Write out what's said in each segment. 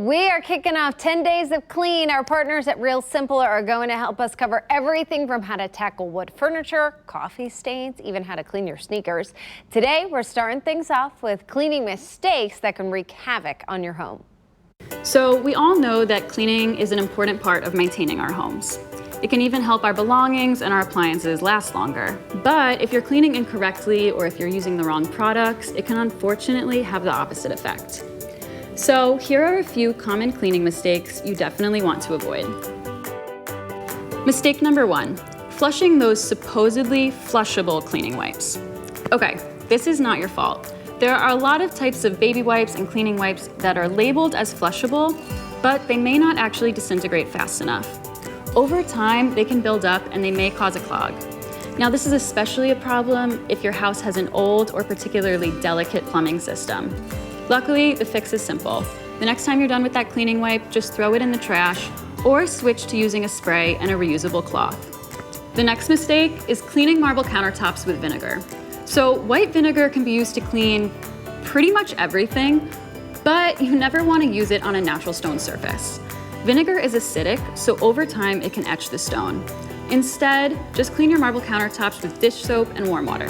We are kicking off 10 days of clean. Our partners at Real Simple are going to help us cover everything from how to tackle wood furniture, coffee stains, even how to clean your sneakers. Today, we're starting things off with cleaning mistakes that can wreak havoc on your home. So we all know that cleaning is an important part of maintaining our homes. It can even help our belongings and our appliances last longer. But if you're cleaning incorrectly or if you're using the wrong products, it can unfortunately have the opposite effect. So here are a few common cleaning mistakes you definitely want to avoid. Mistake number 1, flushing those supposedly flushable cleaning wipes. Okay, this is not your fault. There are a lot of types of baby wipes and cleaning wipes that are labeled as flushable, but they may not actually disintegrate fast enough. Over time, they can build up and they may cause a clog. Now, this is especially a problem if your house has an old or particularly delicate plumbing system. Luckily, the fix is simple. The next time you're done with that cleaning wipe, just throw it in the trash or switch to using a spray and a reusable cloth. The next mistake is cleaning marble countertops with vinegar. So white vinegar can be used to clean pretty much everything, but you never want to use it on a natural stone surface. Vinegar is acidic, so over time it can etch the stone. Instead, just clean your marble countertops with dish soap and warm water.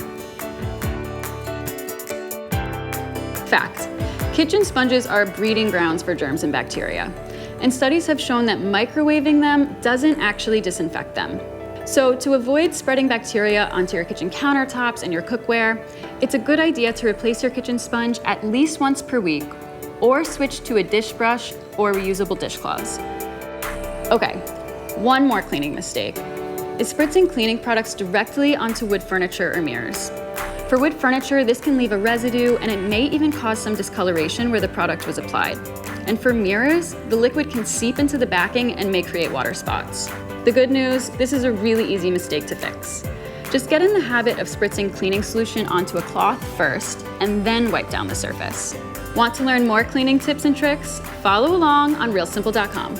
Fact: kitchen sponges are breeding grounds for germs and bacteria, and studies have shown that microwaving them doesn't actually disinfect them. So to avoid spreading bacteria onto your kitchen countertops and your cookware, it's a good idea to replace your kitchen sponge at least once per week, or switch to a dish brush or reusable dishcloths. Okay, one more cleaning mistake is spritzing cleaning products directly onto wood furniture or mirrors. For wood furniture, this can leave a residue and it may even cause some discoloration where the product was applied. And for mirrors, the liquid can seep into the backing and may create water spots. The good news, this is a really easy mistake to fix. Just get in the habit of spritzing cleaning solution onto a cloth first and then wipe down the surface. Want to learn more cleaning tips and tricks? Follow along on realsimple.com.